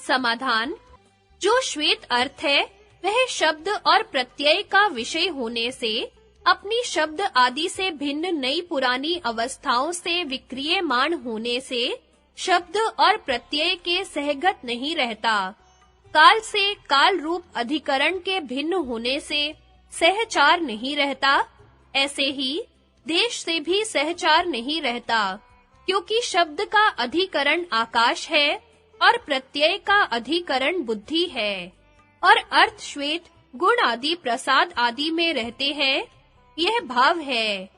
समाधान: जो श्वेत अर्थ है वह शब्द और प्रत्यय का विषय होने से अपनी शब्द आदि से भिन्न नई पुरानी अवस्थाओं से विक्रियमाण होने से शब्द और प्रत्यय के सहगत नहीं रहता। काल से काल रूप अधिकरण के भिन्न होने से सहचार नहीं रहता। ऐसे ही देश से भी सहचार नहीं रहता, क्योंकि शब्द का अधिकरण आकाश है और प्रत्यय का अधिकरण बुद्धि है, और अर्थ श्वेत गुण आदि प्रसाद आदि में रहते हैं। यह भाव है।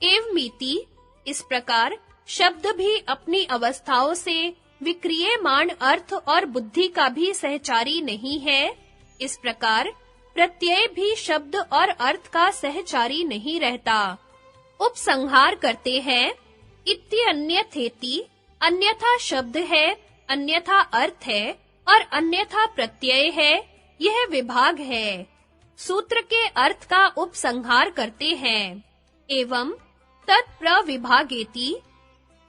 एवमिति, इस प्रकार शब्द भी अपनी अवस्थाओं से विक्रियमाण अर्थ और बुद्धि का भी सहचारी नहीं है। इस प्रकार प्रत्यय भी शब्द और अर्थ का सहचारी नहीं रहता। उपसंहार करते हैं। इत्यन्यथेति, अन्यथा शब्द है, अन्यथा अर्थ है और अन्यथा प्रत्यय है, यह विभाग है। सूत्र के अर्थ का उपसंहार करते हैं। एवं तत्प्रविभागेति,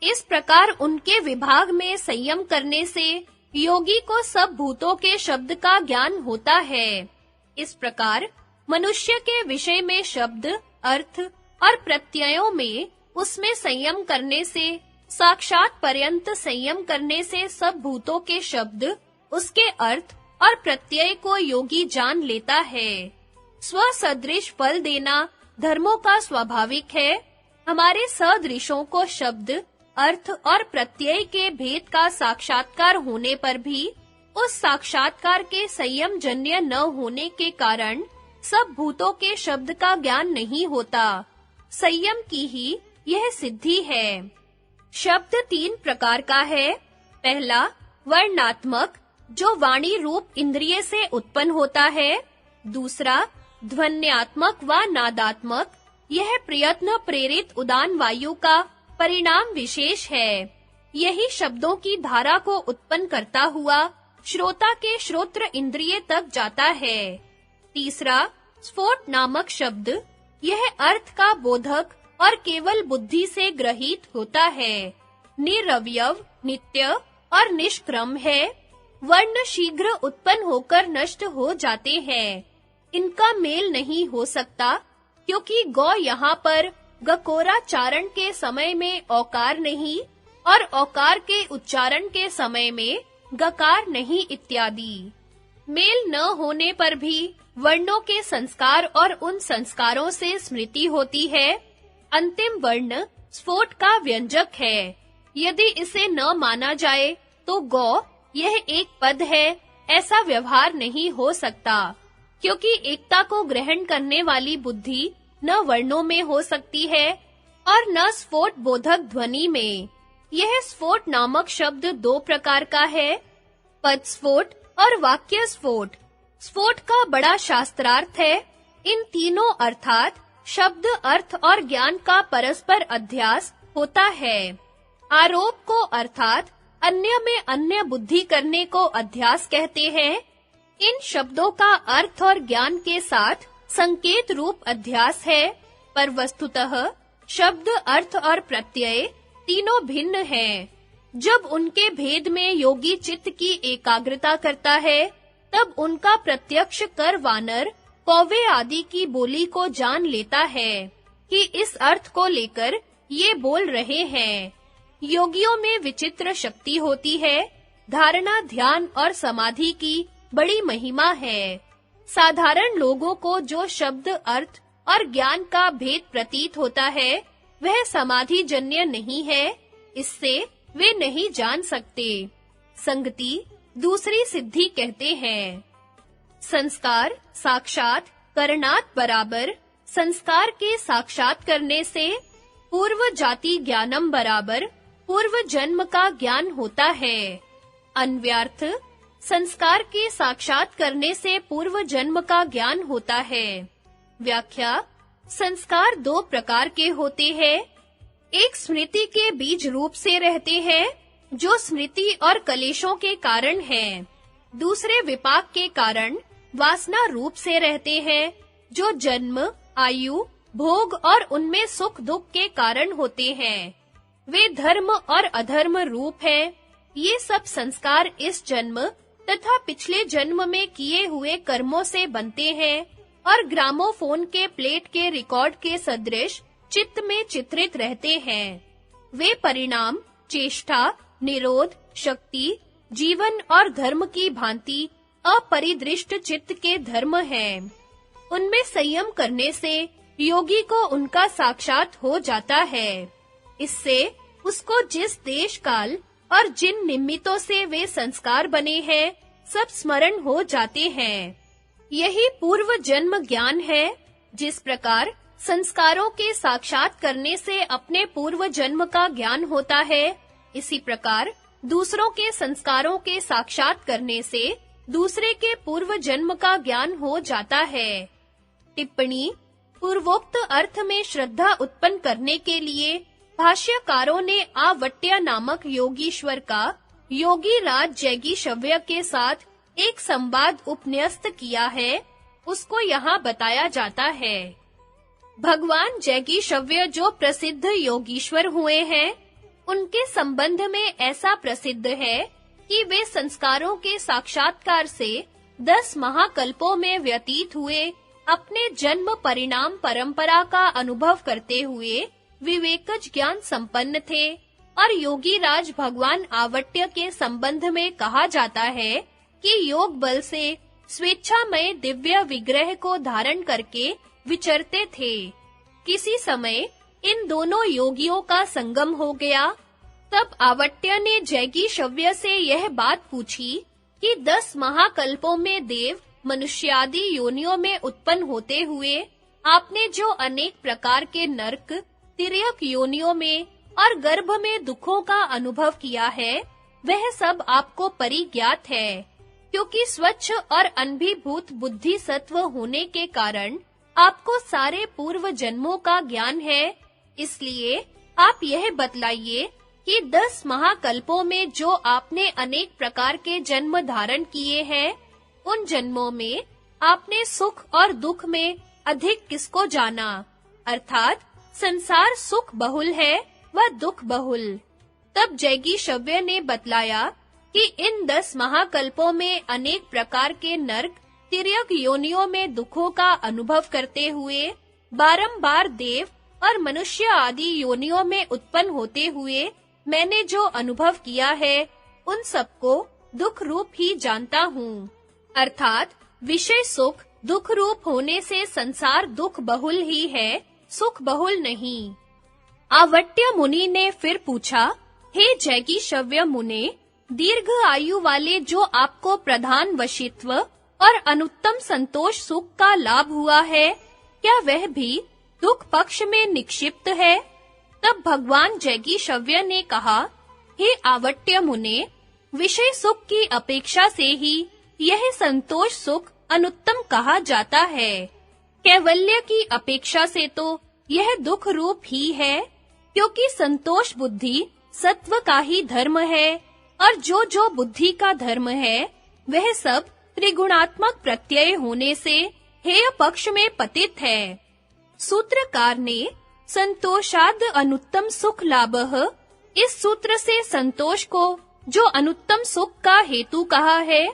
इस प्रकार उनके विभाग में संयम करने से योगी को सब भूतों के शब्द का ज्ञान होता है। इस प्रकार मनुष्य के विषय में शब्द, अर्थ और प्रत्ययों में उसमें संयम करने से, साक्षात पर्यंत संयम करने से सब भूतों के शब्द, उसके अर्थ और प्रत्यय को योगी जान लेता है। स्वसदृश फल देना धर्मों का स्वाभाविक है। हमारे सदृशों को शब्द, अर्थ और प्रत्यय के भेद का साक्षात्कार होने पर भी उस साक्षात्कार के संयम जन्य न होने के कारण सब भूतों के शब्द का ज्ञान नहीं होता। संयम की ही यह सिद्धि है। शब्द 3 प्रकार का है। पहला वर्णात्मक, जो वाणी रूप इंद्रिय से उत्पन्न होता है। दूसरा ध्वन्यात्मक व नादात्मक, यह प्रयत्न प्रेरित उदान वायु का परिणाम विशेष है। यही शब्दों की धारा को उत्पन्न करता हुआ श्रोता के श्रोत्र इंद्रिय तक जाता है। तीसरा स्फोट नामक शब्द, यह अर्थ का बोधक और केवल बुद्धि से ग्रहित होता है। निरवयव, नित्य और निष्क्रम है। वर्ण शीघ्र उत्पन्न होकर नष्ट हो जाते हैं। इनका मेल नहीं हो सकता, क्योंकि गौ यहाँ पर गकोराचारण के समय में औकार नहीं और औकार के उच्चारण के समय में गकार नहीं इत्यादि। मेल न होने पर भी वर्णों के संस्कार और उन संस्कारों से स्मृति होती है। अंतिम वर्ण स्फोट का व्यंजक है। यदि इसे न माना जाए तो गौ यह एक पद है, ऐसा व्यवहार नहीं हो सकता, क्योंकि एकता को ग्रहण करने वाली बुद्धि न वर्णों में हो सकती है और न स्फोट बोधक ध्वनि में। यह स्फोट नामक शब्द 2 प्रकार का है, पद स्फोट और वाक्य स्फोट। स्फोट का बड़ा शास्त्रार्थ है। इन तीनों अर्थात शब्द, अर्थ और ज्ञान का परस्पर अध्यास होता है। आरोप को अर्थात अन्य में अन्य बुद्धि करने को अध्यास कहते हैं। इन शब्दों का अर्थ और ज्ञान के साथ संकेत रूप अध्यास है, पर वस्तुतः शब्द, अर्थ और प्रत्यय तीनों भिन्न हैं। जब उनके भेद में योगी चित्त की एकाग्रता करता है, तब उनका प्रत्यक्ष कर वानर, कौवे आदि की बोली को जान लेता है कि इस अर्थ को लेकर ये बोल रहे हैं। योगियों में विचित्र शक्ति होती है। धारणा, ध्यान और समाधि की बड़ी महिमा है। साधारण लोगों को जो शब्द, अर्थ और ज्ञान का भेद प्रतीत होता है, वह समाधि जन्य नहीं है। इससे वे नहीं जान सकते। संगति दूसरी सिद्धि कहते हैं। संस्कार साक्षात करणात बराबर, संस्कार के साक्षात करने से पूर्व जाति ज्ञानम बराबर पूर्व जन्म का ज्ञान होता है। अन्व्यार्थ, संस्कार के साक्षात करने से पूर्व जन्म का ज्ञान होता है। व्याख्या, संस्कार 2 प्रकार के होते हैं। एक स्मृति के बीज रूप से रहते हैं, जो स्मृति और कलेशों के कारण हैं। दूसरे विपाक के कारण वासना रूप से रहते हैं, जो जन्म, आयु, भोग और उनमें सुख दुख के कारण होते हैं। वे धर्म और अधर्म रूप हैं। ये सब संस्कार इस जन्म तथा पिछले जन्म में किए हुए कर्मों से बनते हैं और ग्रामोफोन के प्लेट के रिकॉर्ड के सदृश चित्त में चित्रित रहते हैं। वे परिणाम चेष्टा, निरोध, शक्ति, जीवन और धर्म की भांति अपरिदृष्ट चित्त के धर्म हैं। उनमें संयम करने से योगी को उनका साक्षात हो जाता है। इससे उसको जिस देश काल और जिन निमित्तों से वे संस्कार बने हैं, सब स्मरण हो जाते हैं। यही पूर्व जन्म ज्ञान है। जिस प्रकार संस्कारों के साक्षात करने से अपने पूर्व जन्म का ज्ञान होता है, इसी प्रकार दूसरों के संस्कारों के साक्षात करने से दूसरे के पूर्व जन्म का ज्ञान हो जाता है। टिप्पणी: पूर्वोक्त अर्थ में श्रद्धा उत्पन्न करने के लिए भाष्यकारों ने आवट्य नामक योगीश्वर का योगी राज जैगीशव्य के साथ एक संवाद उपन्यस्त किया है, उसको यहाँ बताया जाता है। भगवान जैगीशव्य जो प्रसिद्ध योगीश्वर हुए हैं, उनके संबंध में ऐसा प्रसिद्ध है कि वे संस्कारों के साक्षात्कार से 10 महाकल्पों में व्यतीत हुए अपने जन्म परिणाम परंपरा का अनुभव करते हुए विवेकज ज्ञान संपन्न थे। और योगी राज भगवान आवट्य के संबंध में कहा जाता है कि योग बल से स्वेच्छामय दिव्य विग्रह को धारण करके विचरते थे। किसी समय इन दोनों योगियों का संगम हो गया। तब आवट्य ने जैगीशव्य से यह बात पूछी कि 10 महाकल्पों में देव, मनुष्य आदि योनियों में उत्पन्न होते हुए आपने जो अनेक प्रकार के नरक, तिर्यक योनियों में और गर्भ में दुखों का अनुभव किया है, वह सब आपको परिज्ञात है। क्योंकि स्वच्छ और अनभिभूत बुद्धि सत्व होने के कारण आपको सारे पूर्व जन्मों का ज्ञान है। इसलिए आप यह बतलाइए कि 10 महाकल्पों में जो आपने अनेक प्रकार के जन्म धारण किए हैं, उन जन्मों में आपने सुख और दुख में अधिक किसको जाना? अर्थात संसार सुख बहुल है व दुख बहुल। तब जैगीशव्य ने बतलाया कि इन 10 महाकल्पों में अनेक प्रकार के नरक, तिर्यक योनियों में दुखों का अनुभव करते हुए बारंबार देव और मनुष्य आदि योनियों में उत्पन्न होते हुए मैंने जो अनुभव किया है, उन सबको दुख रूप ही जानता हूँ। अर्थात विषय सुख दुख रूप होने से संसार दुख बहुल ही है, सुख बहुल नहीं। आवट्य मुनि ने फिर पूछा, हे जैगीशव्य मुने, दीर्घ आयु वाले जो आपको प्रधान वशित्व और अनुत्तम संतोष सुख का लाभ हुआ है, क्या वह भी दुख पक्ष में निक्षिप्त है? तब भगवान जैगीशव्य ने कहा, हे आवट्य मुने, विषय सुख की अपेक्षा से ही यह संतोष सुख अनुत्तम कहा जाता है। कैवल्य की अपेक्षा से तो यह दुख रूप ही है, क्योंकि संतोष बुद्धि सत्व का ही धर्म है और जो बुद्धि का धर्म है, वह सब त्रिगुणात्मक प्रत्यय होने से हेय पक्ष में पतित है। सूत्रकार ने संतोषाद अनुत्तम सुख लाभः इस सूत्र से संतोष को जो अनुत्तम सुख का हेतु कहा है,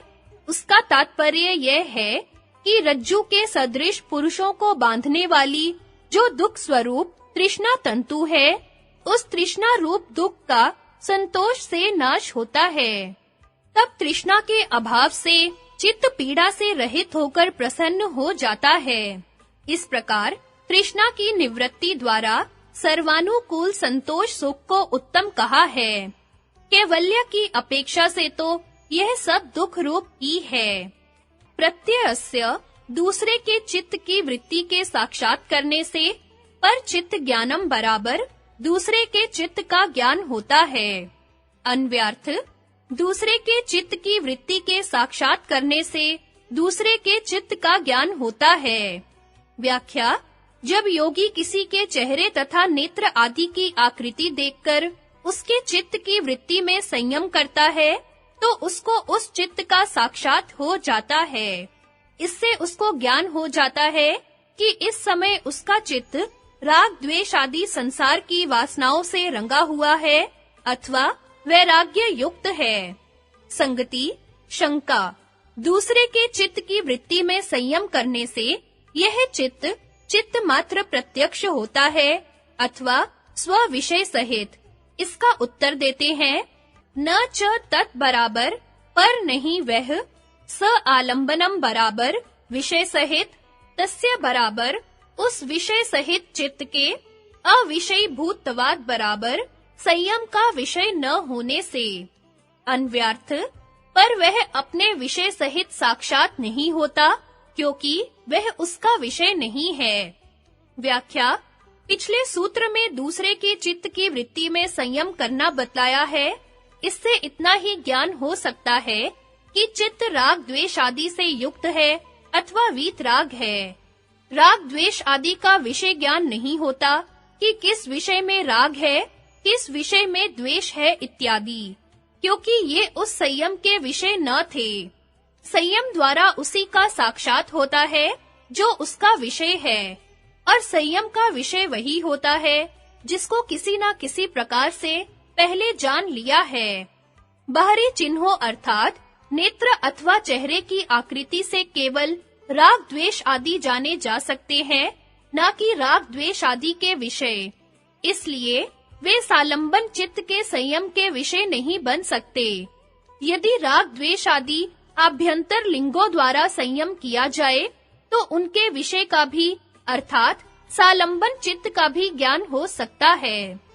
उसका तात्पर्य यह है कि रज्जु के सदृश पुरुषों को बांधने वाली जो दुख स्वरूप तृष्णा तंतु है, उस तृष्णा रूप दुख का संतोष से नाश होता है। तब तृष्णा के अभाव से चित्त पीड़ा से रहित होकर प्रसन्न हो जाता है। इस प्रकार तृष्णा की निवृत्ति द्वारा सर्वानुकूल संतोष सुख को उत्तम कहा है। कैवल्य की अपेक्षा से तो यह सब दुख रूप ही है। प्रत्ययस्य दूसरे के चित्त की वृत्ति के साक्षात करने से पर चित्त ज्ञानम बराबर दूसरे के चित्त का ज्ञान होता है। अन्व्यार्थ दूसरे के चित्त की वृत्ति के साक्षात करने से दूसरे के चित्त का ज्ञान होता है। व्याख्या: जब योगी किसी के चेहरे तथा नेत्र आदि की आकृति देखकर उसके चित्त की वृत्ति में संयम करता है, तो उसको उस चित्त का साक्षात हो जाता है। इससे उसको ज्ञान हो जाता है कि इस समय उसका चित्त राग द्वेष आदि संसार की वासनाओं से रंगा हुआ है अथवा वैराग्य युक्त है। संगति: शंका। दूसरे के चित्त की वृत्ति में संयम करने से यह चित्त मात्र प्रत्यक्ष होता है अथवा स्व विषय सहित? इसका उत्तर देते हैं, न च तत् बराबर पर नहीं वह, स आलंबनम बराबर विषय सहित, तस्य बराबर उस विषय सहित चित्त के अविषयी भूतवाद बराबर संयम का विषय न होने से। अन्व्यार्थ, पर वह अपने विषय सहित साक्षात नहीं होता क्योंकि वह उसका विषय नहीं है। व्याख्या। पिछले सूत्र में दूसरे के चित्त की वृत्ति में संयम करना बतलाया है। इससे इतना ही ज्ञान हो सकता है कि चित्त राग द्वेष आदि से युक्त है अथवा वीतराग है। राग द्वेष आदि का विषय ज्ञान नहीं होता कि किस विषय में राग है, किस विषय में द्वेष है इत्यादि, क्योंकि ये उस संयम के विषय न थे। संयम द्वारा उसी का साक्षात होता है जो उसका विषय है, और संयम का विषय वही होता है जिसको किसी न किसी प्रकार से पहले जान लिया है। बाहरी चिन्हों अर्थात नेत्र अथवा चेहरे की आकृति से केवल राग द्वेष आदि जाने जा सकते हैं, न कि राग द्वेष आदि के विषय। इसलिए वे सालंबन चित्त के संयम के विषय नहीं बन सकते। यदि राग द्वेष आदि आभ्यंतर लिंगों द्वारा संयम किया जाए तो उनके विषय का भी अर्थात सालंबन चित्त का भी ज्ञान हो सकता है।